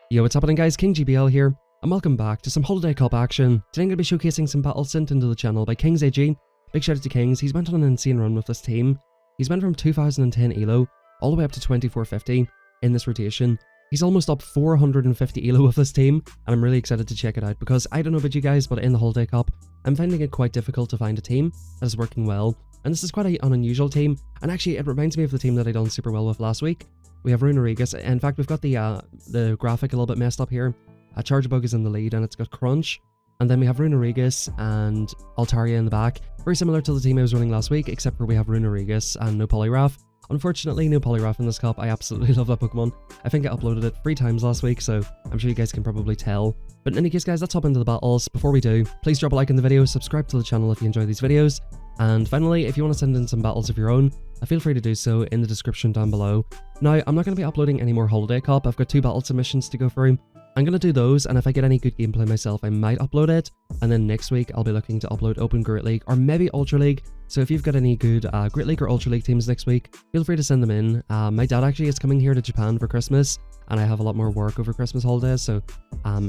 Yo, what's happening guys, King GBL here, and welcome back to some Holiday Cup action. Today I'm going to be showcasing some battles sent into the channel by Kings AG. Big shout out to Kings, he's went on an insane run with this team. He's went from 2010 elo all the way up to 2450 in this rotation. He's almost up 450 elo with this team, and I'm really excited to check it out because I don't know about you guys, but in the Holiday Cup, I'm finding it quite difficult to find a team that is working well. And this is quite an unusual team, and actually it reminds me of the team that I done super well with last week. We have Runerigus. In fact, we've got the graphic a little bit messed up here. Chargebug is in the lead and it's got Crunch. And then we have Runerigus and Altaria in the back. Very similar to the team I was running last week, except for we have Runerigus and no Poliwrath. Unfortunately, no Poliwrath in this cup. I absolutely love that Pokemon. I think I uploaded it 3 times last week, so I'm sure you guys can probably tell. But in any case, guys, let's hop into the battles. Before we do, please drop a like in the video, subscribe to the channel if you enjoy these videos. And finally, if you want to send in some battles of your own, feel free to do so in the description down below. Now, I'm not going to be uploading any more Holiday Cup. I've got 2 battle submissions to go through. I'm going to do those, and if I get any good gameplay myself, I might upload it. And then next week, I'll be looking to upload Open Great League, or maybe Ultra League. So if you've got any good Great League or Ultra League teams next week, feel free to send them in. My dad actually is coming here to Japan for Christmas, and I have a lot more work over Christmas holidays, so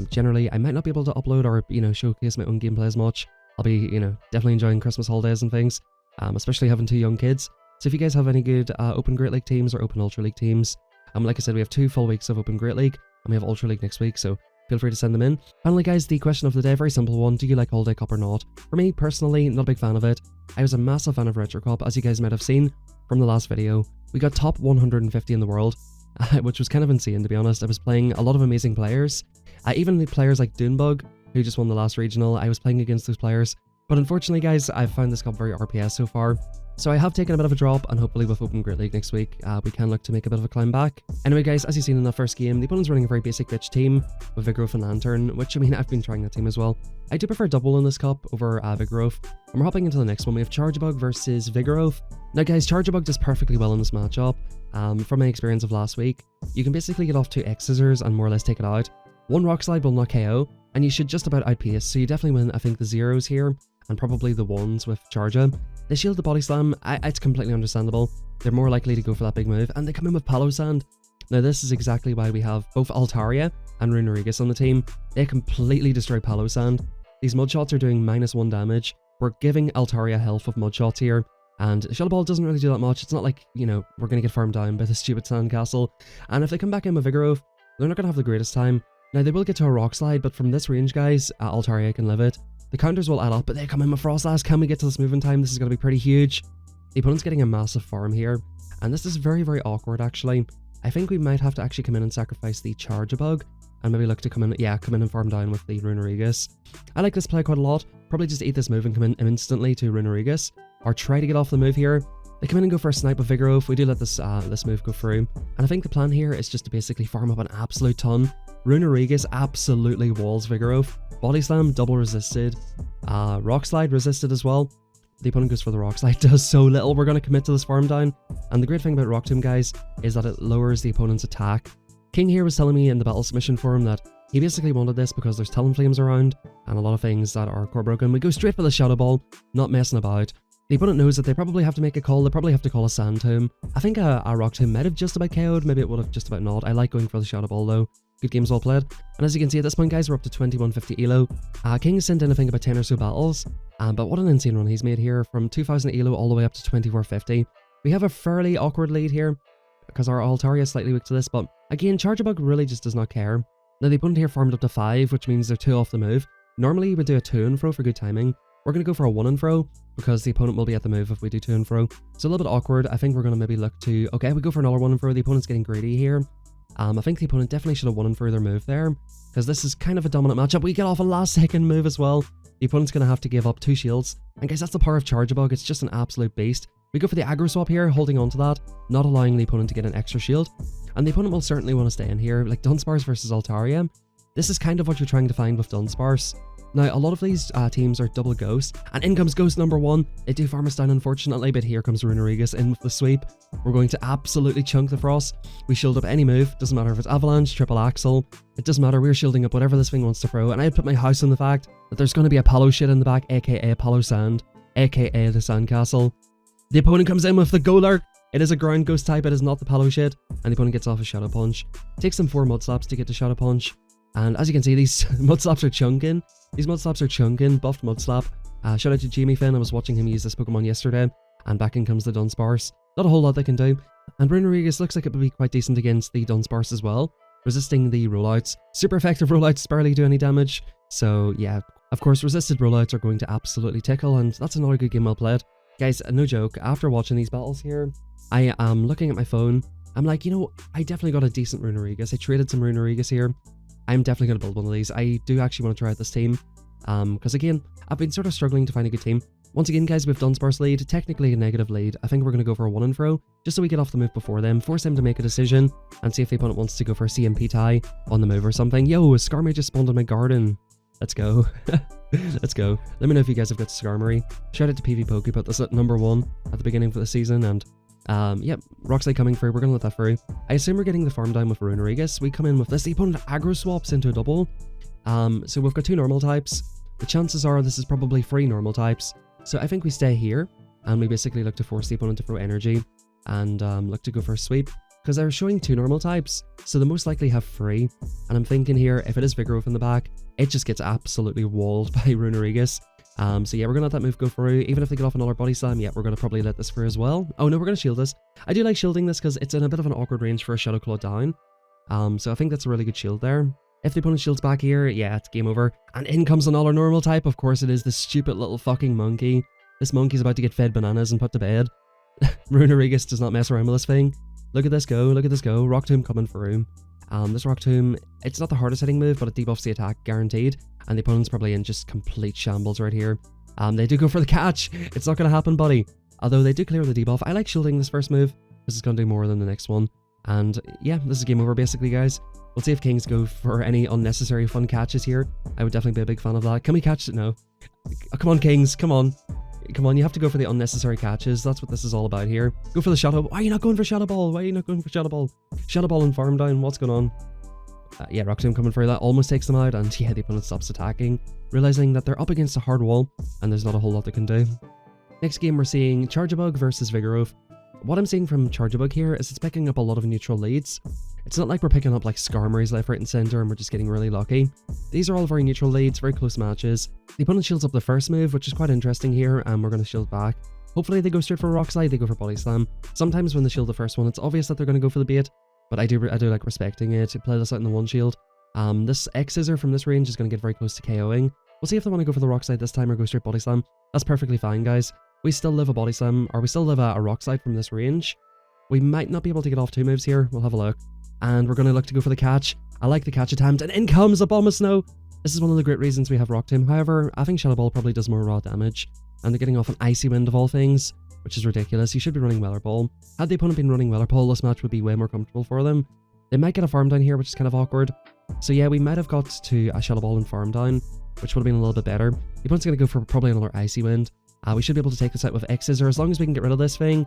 generally, I might not be able to upload or, showcase my own gameplay as much. I'll be, definitely enjoying Christmas holidays and things. Especially having 2 young kids. So if you guys have any good Open Great League teams or Open Ultra League teams, like I said, we have 2 full weeks of Open Great League, and we have Ultra League next week, so feel free to send them in. Finally guys, the question of the day, very simple one: do you like Holiday Cup or not? For me, personally, not a big fan of it. I was a massive fan of Retro Cup, as you guys might have seen from the last video. We got top 150 in the world, which was kind of insane to be honest. I was playing a lot of amazing players, even the players like Dunebug, who just won the last regional. I was playing against those players. But unfortunately guys, I've found this cup very RPS so far, so I have taken a bit of a drop, and hopefully with Open Great League next week, we can look to make a bit of a climb back. Anyway guys, as you've seen in that first game, the opponent's running a very basic bitch team with Vigoroth and Lantern, which I've been trying that team as well. I do prefer double in this cup over Vigoroth, and we're hopping into the next one. We have Chargebug versus Vigoroth. Now guys, Chargebug does perfectly well in this matchup. From my experience of last week, you can basically get off 2 X-Scissors and more or less take it out. 1 Rock Slide will not KO, and you should just about outpace, so you definitely win, I think, the 0s here, and probably the 1s with Charger. They shield the Body Slam, it's completely understandable. They're more likely to go for that big move, and they come in with Palo Sand. Now this is exactly why we have both Altaria and Runerigus on the team. They completely destroy Palo Sand. These Mud Shots are doing -1 damage. We're giving Altaria health with Mud Shots here, and Shadow Ball doesn't really do that much. It's not like, we're going to get farmed down by the stupid Sandcastle. And if they come back in with Vigoroth, they're not going to have the greatest time. Now they will get to a Rock Slide, but from this range guys, Altaria can live it. The counters will add up, but they come in with Frost Lash. Can we get to this move in time? This is going to be pretty huge. The opponent's getting a massive farm here, and this is very, very awkward actually. I think we might have to actually come in and sacrifice the Chargebug, and maybe look to come in and farm down with the Runerigus. I like this play quite a lot. Probably just eat this move and come in instantly to Runerigus, or try to get off the move here. They come in and go for a snipe with Vigoroth. We do let this move go through, and I think the plan here is just to basically farm up an absolute ton. Runerigus absolutely walls Vigoroth. Body Slam double resisted. Rock Slide resisted as well. The opponent goes for the Rock Slide, does so little. We're going to commit to this farm down. And the great thing about Rock Tomb, guys, is that it lowers the opponent's attack. King here was telling me in the battle submission forum that he basically wanted this because there's Talonflames around and a lot of things that are core broken. We go straight for the Shadow Ball, not messing about. The opponent knows that they probably have to make a call. They probably have to call a Sand Tomb. I think a Rock Tomb might have just about KO'd. Maybe it would have just about not. I like going for the Shadow Ball though. Good games well played. And as you can see at this point guys, we're up to 2150 elo. King sent in I think about 10 or so battles, but what an insane run he's made here, from 2000 elo all the way up to 2450. We have a fairly awkward lead here, because our Altaria is slightly weak to this, but again, Chargebug really just does not care. Now the opponent here farmed up to 5, which means they're 2 off the move. Normally you would do a 2 and fro for good timing. We're going to go for a 1 and fro, because the opponent will be at the move if we do 2 and fro. So a little bit awkward. I think we're going to maybe look to, okay, we go for another 1 and fro. The opponent's getting greedy here. I think the opponent definitely should have 1 and further move there, because this is kind of a dominant matchup. We get off a last second move as well. The opponent's going to have to give up 2 shields. And guys, that's the power of Chargebug. It's just an absolute beast. We go for the aggro swap here, holding on to that, not allowing the opponent to get an extra shield. And the opponent will certainly want to stay in here, like Dunsparce versus Altaria. This is kind of what you're trying to find with Dunsparce. Now, a lot of these teams are double Ghost, and in comes Ghost number 1. They do farm us down, unfortunately, but here comes Runerigus in with the sweep. We're going to absolutely chunk the Frost. We shield up any move, doesn't matter if it's Avalanche, Triple Axle, it doesn't matter, we're shielding up whatever this thing wants to throw, and I put my house on the fact that there's going to be a Palo shit in the back, aka Palo Sand, aka the Sandcastle. The opponent comes in with the Golurk, It is a ground ghost type, it is not the palo shit, and the opponent gets off a Shadow Punch. Takes them 4 Mud Slaps to get to Shadow Punch, and as you can see, these Mud Slaps are chunking. These Mud Slaps are chunking. Buffed Mud Slap. Shout out to Jamie Finn, I was watching him use this Pokemon yesterday, and back in comes the Dunsparce. Not a whole lot they can do, and Runerigus looks like it would be quite decent against the Dunsparce as well, resisting the rollouts. Super effective rollouts, barely do any damage, so yeah, of course resisted rollouts are going to absolutely tickle, and that's another good game well played. Guys, no joke, after watching these battles here, I am looking at my phone, I'm like, you know, I definitely got a decent Runerigus. I traded some Runerigus here. I'm definitely going to build one of these. I do actually want to try out this team, because again, I've been sort of struggling to find a good team. Once again, guys, we've Dunsparce lead, technically a negative lead. I think we're going to go for a 1-and-fro, just so we get off the move before them, force them to make a decision, and see if the opponent wants to go for a CMP tie on the move or something. Yo, a Skarmory just spawned in my garden. Let's go. Let's go. Let me know if you guys have got Skarmory. Shout out to PV Poke, put this at number 1 at the beginning of the season, and yep, Rock Slide coming through, we're going to let that through. I assume we're getting the farm down with Runerigus. We come in with this, the opponent aggro swaps into a double. So we've got 2 normal types. The chances are this is probably 3 normal types. So I think we stay here, and we basically look to force the opponent to throw energy, and look to go for a sweep, because they're showing 2 normal types, so they most likely have 3, and I'm thinking here, if it is Vigoroth in the back, it just gets absolutely walled by Runerigus. So yeah, we're going to let that move go through. Even if they get off another Body Slam, yeah, we're going to probably let this through as well. Oh no, we're going to shield this. I do like shielding this because it's in a bit of an awkward range for a Shadow Claw down. So I think that's a really good shield there. If the opponent shields back here, yeah, it's game over. And in comes another normal type. Of course it is, the stupid little fucking monkey. This monkey's about to get fed bananas and put to bed. Runerigus does not mess around with this thing. Look at this go, look at this go. Rock Tomb coming through. This Rock Tomb, it's not the hardest hitting move, but it debuffs the attack, guaranteed. And the opponent's probably in just complete shambles right here. They do go for the catch. It's not going to happen, buddy. Although they do clear the debuff. I like shielding this first move. This is going to do more than the next one. And yeah, this is game over basically, guys. We'll see if Kings go for any unnecessary fun catches here. I would definitely be a big fan of that. Can we catch it? No. Oh, come on, Kings. Come on. Come on, you have to go for the unnecessary catches. That's what this is all about here. Go for the Shadow. Why are you not going for Shadow Ball? Why are you not going for Shadow Ball? Shadow Ball and Farm Down. What's going on? Yeah, Rock Tomb coming through. That almost takes them out. And yeah, the opponent stops attacking, realizing that they're up against a hard wall and there's not a whole lot they can do. Next game, we're seeing Charjabug versus Vigoroth. What I'm seeing from Charjabug here is it's picking up a lot of neutral leads. It's not like we're picking up like Skarmory's left, right, and center and we're just getting really lucky. These are all very neutral leads, very close matches. The opponent shields up the first move, which is quite interesting here, and we're going to shield back. Hopefully they go straight for Rock Slide, they go for Body Slam. Sometimes when they shield the first one, it's obvious that they're going to go for the bait, but I do like respecting it. Play this out in the one shield. This X-Scissor from this range is going to get very close to KOing. We'll see if they want to go for the Rock Slide this time or go straight Body Slam. That's perfectly fine, guys. We still live a Body Slam, or we still live a Rock Slide from this range. We might not be able to get off 2 moves here. We'll have a look. And we're going to look to go for the catch. I like the catch attempt, and in comes a Bomb of Snow. This is one of the great reasons we have Rock Tomb. However, I think Shadow Ball probably does more raw damage, and they're getting off an Icy Wind of all things, which is ridiculous. You should be running Weather Ball. Had the opponent been running Weather Ball, this match would be way more comfortable for them. They might get a Farm Down here, which is kind of awkward. So yeah, we might have got to a Shadow Ball and Farm Down, which would have been a little bit better. The opponent's going to go for probably another Icy Wind. We should be able to take this out with X-Scissor as long as we can get rid of this thing.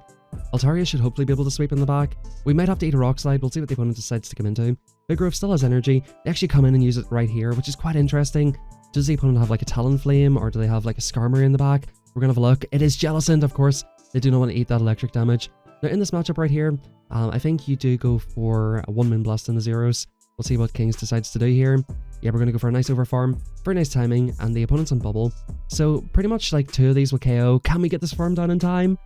Altaria should hopefully be able to sweep in the back. We might have to eat a Rock Slide. We'll see what the opponent decides to come into. Vigoroth still has energy. They actually come in and use it right here, which is quite interesting. Does the opponent have like a Talonflame, or do they have like a Skarmory in the back? We're going to have a look. It is Jellicent, of course. They do not want to eat that electric damage. Now in this matchup right here, I think you do go for a 1-min blast in the zeros. We'll see what Kings decides to do here. Yeah, we're going to go for a nice overfarm. Very nice timing, and the opponent's on bubble. So pretty much like 2 of these will KO. Can we get this farm down in time?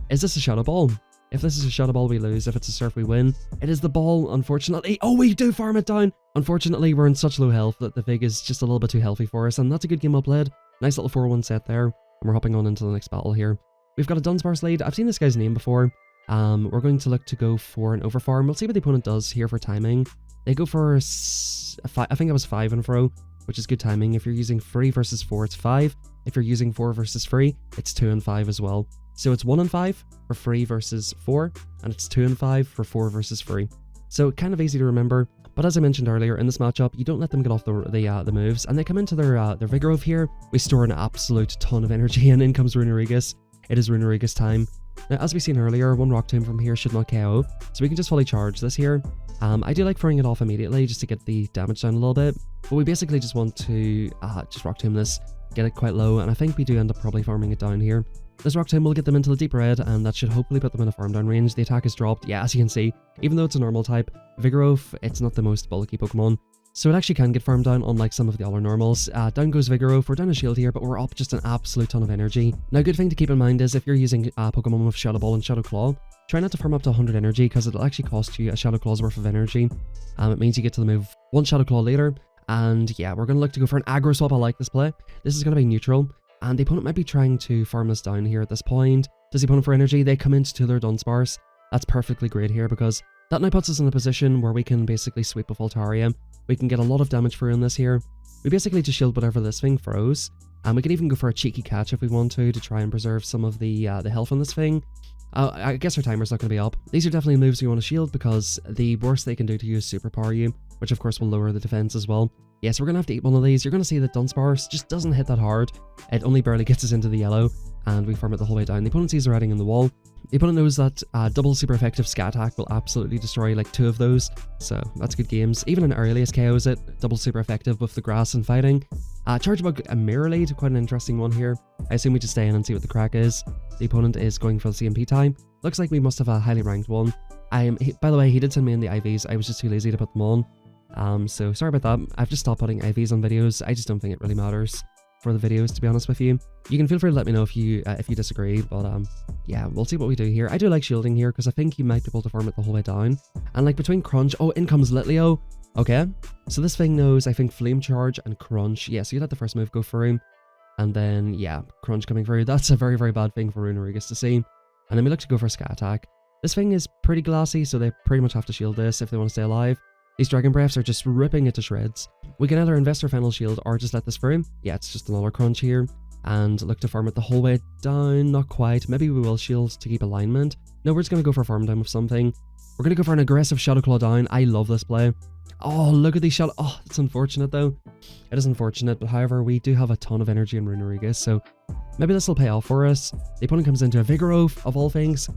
Is this a Shadow Ball? If this is a Shadow Ball, we lose. If it's a Surf, we win. It is the ball, unfortunately. Oh, we do farm it down! Unfortunately, we're in such low health that the Vig is just a little bit too healthy for us, and that's a good game well played. Nice little 4-1 set there, and we're hopping on into the next battle here. We've got a Dunsparce lead. I've seen this guy's name before. We're going to look to go for an overfarm. We'll see what the opponent does here for timing. They go for, I think it was 5-and-fro, which is good timing. If you're using 3 versus 4, it's 5. If you're using 4 versus 3, it's 2 and 5 as well. So it's 1 and 5 for 3 versus 4, and it's 2 and 5 for 4 versus 3. So kind of easy to remember. But as I mentioned earlier, in this matchup, you don't let them get off the moves, and they come into their Vigoroth here. We store an absolute ton of energy, and in comes Runerigus. It is Runerigus time. Now, as we seen earlier, 1 Rock Tomb from here should not KO, so we can just fully charge this here. I do like throwing it off immediately just to get the damage down a little bit, but we basically just want to just Rock Tomb this. get it quite low, and I think we do end up probably farming it down here. This Rock Tomb will get them into the deep red, and that should hopefully put them in a farm down range. The attack is dropped. Yeah, as you can see, even though it's a normal type, Vigoroth, it's not the most bulky Pokemon. So it actually can get farmed down, unlike some of the other normals. Down goes Vigoroth. We're down a shield here, but we're up just an absolute ton of energy. Now, a good thing to keep in mind is if you're using Pokemon with Shadow Ball and Shadow Claw, try not to farm up to 100 energy, because it'll actually cost you a Shadow Claw's worth of energy. It means you get to the move one Shadow Claw later, and yeah, we're going to look to go for an aggro swap. I like this play. This is going to be neutral, and the opponent might be trying to farm this down here at this point. Does the opponent for energy? They come into their Dunsparce. That's perfectly great here, because that now puts us in a position where we can basically sweep with Altaria. We can get a lot of damage through in this here. We basically just shield whatever this thing throws, and we can even go for a cheeky catch if we want to try and preserve some of the health on this thing. I guess our timer's not going to be up. These are definitely moves we want to shield, because the worst they can do to you is superpower you, which of course will lower the defense as well. Yeah, so we're going to have to eat one of these. You're going to see that Dunsparce just doesn't hit that hard. It only barely gets us into the yellow, and we farm it the whole way down. The opponent sees the writing on the wall. The opponent knows that double super effective Scat Attack will absolutely destroy like 2 of those, so that's good games. Even an Aurelius KOs it, double super effective with the grass and fighting. Charge Bug and Mirror Lead, quite an interesting one here. I assume we just stay in and see what the crack is. The opponent is going for the CMP time. Looks like we must have a highly ranked one. By the way, he did send me in the IVs, I was just too lazy to put them on. So sorry about that. I've just stopped putting IVs on videos. I just don't think it really matters for the videos, to be honest with you. You can feel free to let me know if you disagree, but yeah, we'll see what we do here. I do like shielding here, because I think you might be able to farm it the whole way down. And like between Crunch, oh, in comes Litleo. Okay, so this thing knows, I think, Flame Charge and Crunch. Yeah, so you let the first move go through, and then, yeah, Crunch coming through. That's a very, very bad thing for Runerigus to see. And then we look to go for a Scat Attack. This thing is pretty glassy, so they pretty much have to shield this if they want to stay alive. These Dragon Breaths are just ripping it to shreds. We can either invest our final shield or just let this through. Yeah, it's just another Crunch here. And look to farm it the whole way down. Not quite. Maybe we will shield to keep alignment. No, we're just going to go for a farm down with something. We're going to go for an aggressive Shadow Claw down. I love this play. Oh, look at these Shadow... Oh, it's unfortunate though. It is unfortunate, but however, we do have a ton of energy in Runerigus, so maybe this will pay off for us. The opponent comes into a Vigoroth, of all things.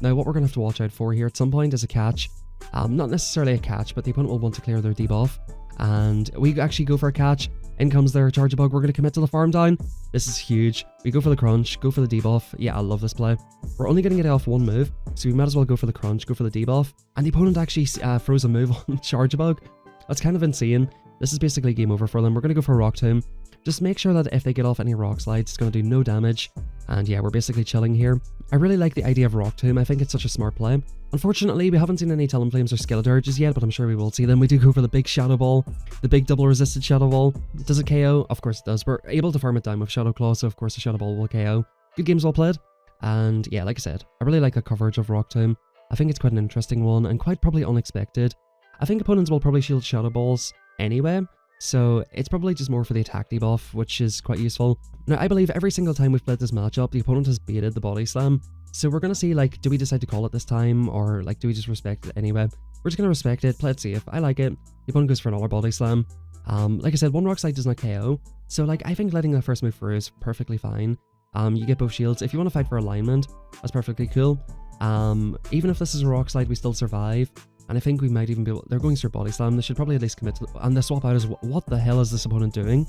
Now, what we're going to have to watch out for here at some point is a catch. Not necessarily a catch, but the opponent will want to clear their debuff. And we actually go for a catch. In comes their Charge Bug. We're going to commit to the farm down. This is huge. We go for the Crunch, go for the debuff. Yeah, I love this play. We're only going to get it off one move, so we might as well go for the Crunch, go for the debuff. And the opponent actually throws a move on Charge Bug. That's kind of insane. This is basically game over for them. We're going to go for a Rock Tomb. Just make sure that if they get off any Rock Slides, it's going to do no damage. And yeah, we're basically chilling here. I really like the idea of Rock Tomb. I think it's such a smart play. Unfortunately, we haven't seen any Talonflames or Skeleturges yet, but I'm sure we will see them. We do go for the big Shadow Ball, the big double resisted Shadow Ball. Does it KO? Of course it does. We're able to farm it down with Shadow Claw, so of course the Shadow Ball will KO. Good games well played. And yeah, like I said, I really like the coverage of Rock Tomb. I think it's quite an interesting one and quite probably unexpected. I think opponents will probably shield Shadow Balls anyway, so it's probably just more for the attack debuff, which is quite useful. Now, I believe every single time we've played this matchup, the opponent has baited the Body Slam. So we're going to see, like, do we decide to call it this time, or, like, do we just respect it anyway? We're just going to respect it, play it safe. I like it. The opponent goes for another Body Slam. Like I said, one Rock Slide does not KO, so, like, I think letting the first move through is perfectly fine. You get both shields. If you want to fight for alignment, that's perfectly cool. Even if this is a Rock Slide, we still survive. And I think we might even be able... They're going through Body Slam. They should probably at least commit to... And the swap out is... What the hell is this opponent doing?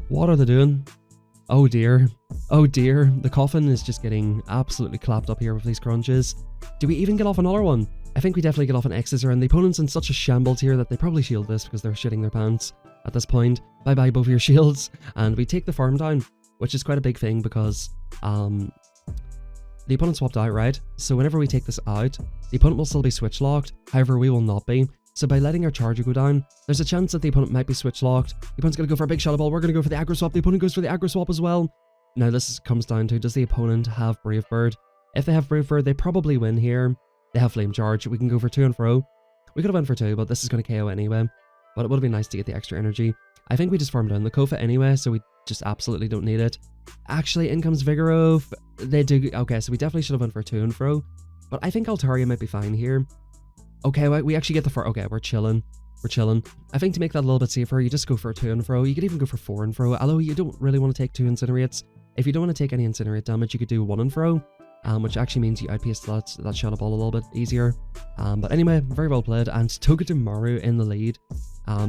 What are they doing? Oh dear. Oh dear. The coffin is just getting absolutely clapped up here with these crunches. Do we even get off another one? I think we definitely get off an X's, and the opponent's in such a shambles here that they probably shield this because they're shitting their pants at this point. Bye-bye both of your shields. And we take the farm down, which is quite a big thing because... the opponent swapped out, right? So whenever we take this out, the opponent will still be switch locked, however we will not be. So by letting our charger go down, there's a chance that the opponent might be switch locked. The opponent's going to go for a big Shadow Ball, we're going to go for the aggro swap, the opponent goes for the aggro swap as well. Now this comes down to, does the opponent have Brave Bird? If they have Brave Bird, they probably win here. They have Flame Charge, we can go for 2 and fro. We could have went for 2, but this is going to KO anyway. But it would have been nice to get the extra energy. I think we just farmed down the Kofa anyway, so we just absolutely don't need it. Actually, in comes Vigoroth. They do... Okay, so we definitely should have went for 2 and fro. But I think Altaria might be fine here. Okay, we actually get the 4. Okay, we're chilling. We're chilling. I think to make that a little bit safer, you just go for 2 and fro. You could even go for 4 and fro, although you don't really want to take 2 Incinerates. If you don't want to take any Incinerate damage, you could do 1 and fro, which actually means you outpace that Shadow Ball a little bit easier. But anyway, very well played, and Togedemaru in the lead.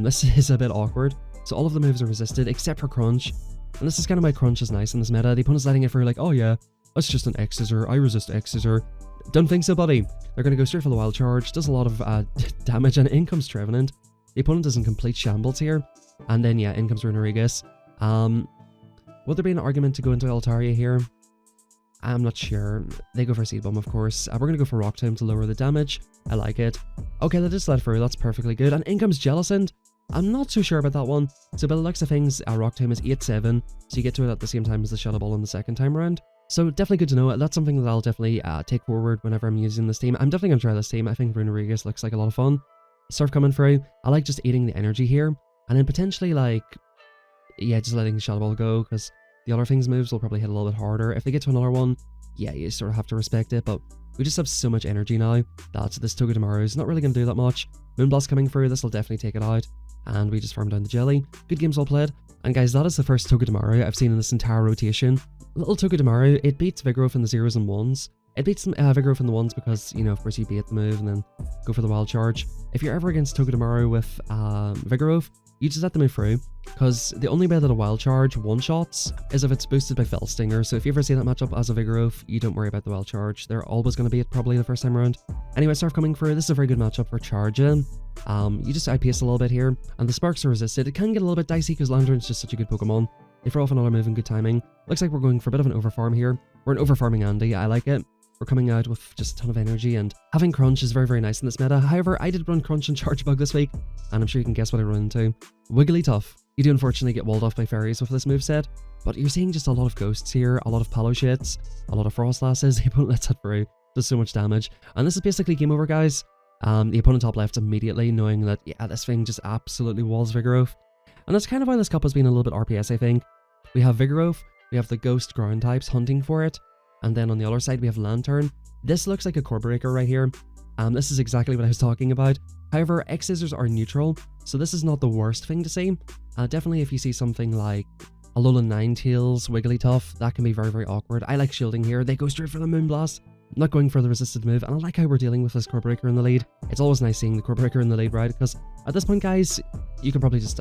This is a bit awkward. So all of the moves are resisted, except for Crunch. And this is kind of why crunch is nice in this meta. The opponent's letting it through like, oh yeah, that's just an X scissor, I resist X scissor. Don't think so, buddy. They're going to go straight for the wild charge, does a lot of damage, and in comes Trevenant. The opponent is in complete shambles here. And then yeah, in comes Runerigus. Will there be an argument to go into Altaria here? I'm not sure. They go for Seed Bomb, of course. We're going to go for Rock Tomb to lower the damage. I like it. Okay, they just let through. That's perfectly good. And in comes Jellicent. I'm not so sure about that one. So by the looks of things, Rock Tomb is 8-7. So you get to it at the same time as the Shadow Ball on the second time around. So definitely good to know. That's something that I'll definitely take forward whenever I'm using this team. I'm definitely going to try this team. I think Runerigus looks like a lot of fun. Surf coming through. I like just eating the energy here. And then potentially like, yeah, just letting Shadow Ball go, because the other things moves will probably hit a little bit harder. If they get to another one, yeah, you sort of have to respect it, but we just have so much energy now that this Togedemaru is not really going to do that much. Moonblast coming through, this will definitely take it out, and we just farm down the jelly. Good games all played, and guys, that is the first Togedemaru I've seen in this entire rotation. Little Togedemaru, it beats Vigoroth in the 0s and 1s. It beats Vigoroth in the 1s because, you know, of course you bait the move and then go for the wild charge. If you're ever against Togedemaru with Vigoroth, you just let them move through, because the only way that a wild charge one-shots is if it's boosted by Fell Stinger. So if you ever see that matchup as a Vigoroth, you don't worry about the wild charge. They're always going to be it probably the first time around. Anyway, Surf coming through. This is a very good matchup for charging. You just outpace a little bit here, and the sparks are resisted. It can get a little bit dicey because Lantern's just such a good Pokemon. They throw off another move in good timing. Looks like we're going for a bit of an overfarm here. We're an overfarming Andy. I like it. We're coming out with just a ton of energy, and having Crunch is very, very nice in this meta. However, I did run Crunch and Charge Bug this week, and I'm sure you can guess what I run into. Wigglytuff. You do unfortunately get walled off by fairies with this moveset, but you're seeing just a lot of ghosts here, a lot of Paloshits, a lot of Frostlasses. The opponent lets it through, does so much damage, and this is basically game over, guys. The opponent top left immediately, knowing that, yeah, this thing just absolutely walls Vigoroth. And that's kind of why this cup has been a little bit RPS, I think. We have Vigoroth, we have the ghost ground types hunting for it, and then on the other side we have Lantern. This looks like a Core Breaker right here. This is exactly what I was talking about. However, X Scissors are neutral, so this is not the worst thing to see. Definitely if you see something like Alolan Ninetales, Wigglytuff, that can be very, very awkward. I like shielding here. They go straight for the Moonblast, not going for the resisted move, and I like how we're dealing with this Core Breaker in the lead. It's always nice seeing the Core Breaker in the lead, right? Because at this point, guys, you can probably just,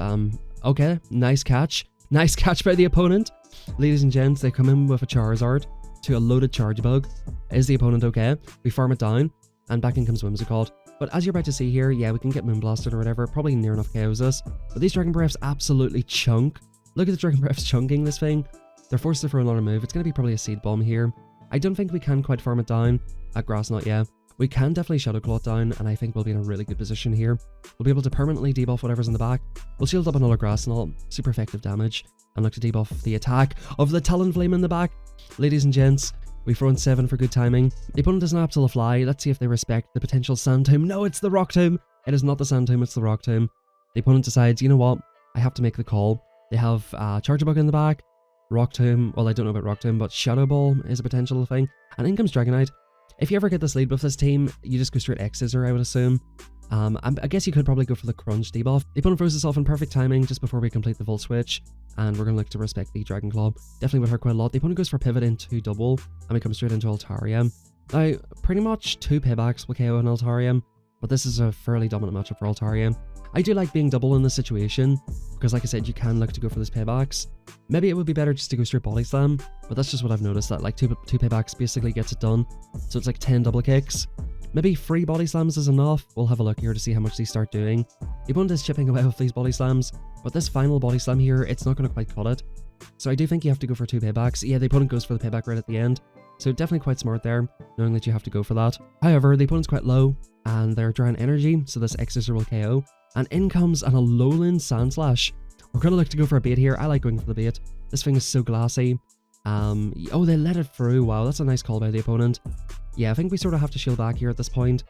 okay, nice catch. Nice catch by the opponent. Ladies and gents, they come in with a Charizard to a loaded Charge Bug. Is the opponent okay? We farm it down, and back in comes Whimsicott. But as you're about to see here, yeah, we can get Moonblasted or whatever, probably near enough KOs us. But these Dragon Breaths absolutely chunk. Look at the Dragon Breaths chunking this thing. They're forced to throw another move. It's going to be probably a Seed Bomb here. I don't think we can quite farm it down at Grass Knot, yeah. We can definitely Shadow Claw down, and I think we'll be in a really good position here. We'll be able to permanently debuff whatever's in the back. We'll shield up another Grass Knot, super effective damage, and look to debuff the attack of the Talonflame in the back. Ladies and gents, we throw in 7 for good timing. The opponent doesn't have to fly. Let's see if they respect the potential Sand Tomb. No, it's the Rock Tomb. It is not the Sand Tomb, it's the Rock Tomb. The opponent decides, you know what, I have to make the call. They have Charger Bug in the back, Rock Tomb, well, I don't know about Rock Tomb, but Shadow Ball is a potential thing, and in comes Dragonite. If you ever get this lead with this team, you just go straight X Scissor, I would assume. I guess you could probably go for the Crunch debuff. The opponent throws this off in perfect timing just before we complete the full switch, and we're going to look to respect the Dragon Claw. Definitely would hurt quite a lot. The opponent goes for Pivot into double, and we come straight into Altaria. Now, pretty much 2 pibbacks will KO an Altaria, but this is a fairly dominant matchup for Altaria. I do like being double in this situation, because like I said, you can look to go for this pibbacks. Maybe it would be better just to go straight Body Slam, but that's just what I've noticed, that like 2 pibbacks basically gets it done. So it's like 10 double kicks. Maybe 3 Body Slams is enough. We'll have a look here to see how much they start doing. The opponent is chipping away with these Body Slams, but this final Body Slam here, it's not going to quite cut it. So I do think you have to go for 2 pibbacks. Yeah, the opponent goes for the payback right at the end. So definitely quite smart there, knowing that you have to go for that. However, the opponent's quite low, and they're drawing energy, so this X Scissor will KO. And in comes an Alolan Sandslash. We're going to look to go for a bait here. I like going for the bait. This thing is so glassy. Oh, they let it through. Wow, that's a nice call by the opponent. Yeah, I think we sort of have to shield back here at this point.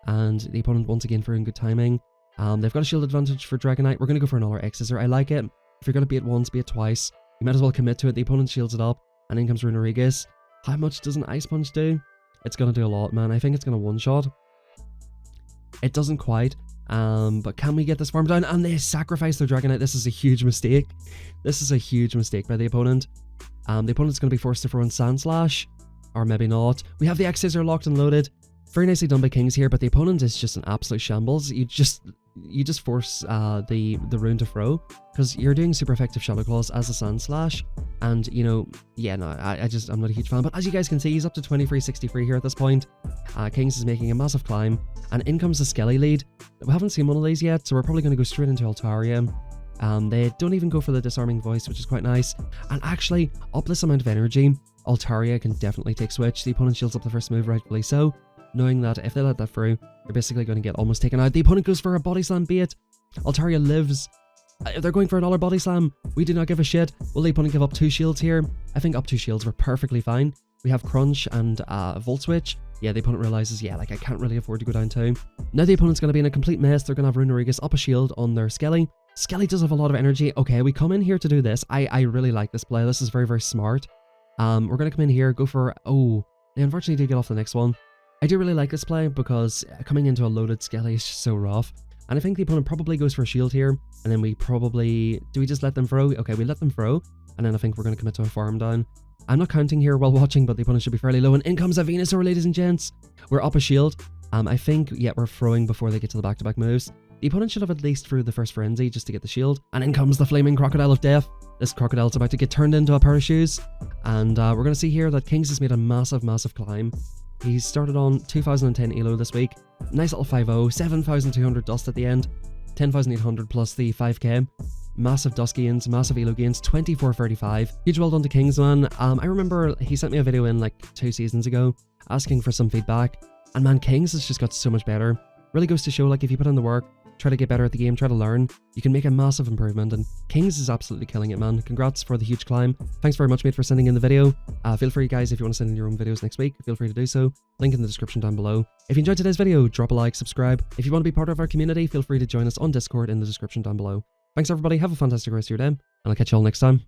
And the opponent once again for in good timing. They've got a shield advantage for Dragonite. We're going to go for another X Scissor. I like it. If you're going to bait once, bait twice. You might as well commit to it. The opponent shields it up. And in comes Runerigus. How much does an Ice Punch do? It's going to do a lot, man. I think it's going to one-shot. It doesn't quite. But can we get this farm down? And they sacrifice their Dragonite. This is a huge mistake. This is a huge mistake by the opponent. The opponent's going to be forced to throw in Sandslash. Or maybe not. We have the X Scissor locked and loaded. Very nicely done by Kings here, but the opponent is just an absolute shambles. you just force the rune to throw, because you're doing super effective Shadow Claws as a Sand Slash, and you know, yeah, no, I'm not a huge fan, but as you guys can see, he's up to 2363 here at this point. Kings is making a massive climb, and in comes the Skelly lead. We haven't seen one of these yet, so we're probably going to go straight into Altaria. They don't even go for the Disarming Voice, which is quite nice, and actually, up this amount of energy, Altaria can definitely take switch. The opponent shields up the first move, rightfully so, knowing that if they let that through, they're basically going to get almost taken out. The opponent goes for a body slam bait. Altaria lives. They're going for another body slam. We do not give a shit. Will the opponent give up 2 shields here? I think up 2 shields were perfectly fine. We have Crunch and Volt Switch. Yeah, the opponent realizes, yeah, like I can't really afford to go down 2. Now the opponent's going to be in a complete mess. They're going to have Runerigus up a shield on their Skelly. Skelly does have a lot of energy. Okay, we come in here to do this. I really like this play. This is very, very smart. We're going to come in here, go for... Oh, they unfortunately did get off the next one. I do really like this play because coming into a loaded Skelly is just so rough. And I think the opponent probably goes for a shield here. And then we probably... Do we just let them throw? Okay, we let them throw. And then I think we're going to commit to a farm down. I'm not counting here while watching, but the opponent should be fairly low. And in comes a Venusaur, ladies and gents. We're up a shield. I think, yeah, we're throwing before they get to the back-to-back moves. The opponent should have at least threw the first Frenzy just to get the shield. And in comes the Flaming Crocodile of Death. This crocodile's about to get turned into a pair of shoes. And we're going to see here that Kings has made a massive, massive climb. He's started on 2010 elo this week. Nice little 5-0, 7,200 dust at the end. 10,800 plus the 5k. Massive dust gains, massive elo gains, 2435. Huge well done to Kings, man. I remember he sent me a video in like 2 seasons ago asking for some feedback. And man, Kings has just got so much better. Really goes to show, like, if you put in the work, try to get better at the game, try to learn, you can make a massive improvement, and Kings is absolutely killing it, man. Congrats for the huge climb. Thanks very much, mate, for sending in the video. Feel free, guys, if you want to send in your own videos next week, feel free to do so. Link in the description down below. If you enjoyed today's video, drop a like, subscribe. If you want to be part of our community, feel free to join us on Discord in the description down below. Thanks, everybody. Have a fantastic rest of your day, and I'll catch you all next time.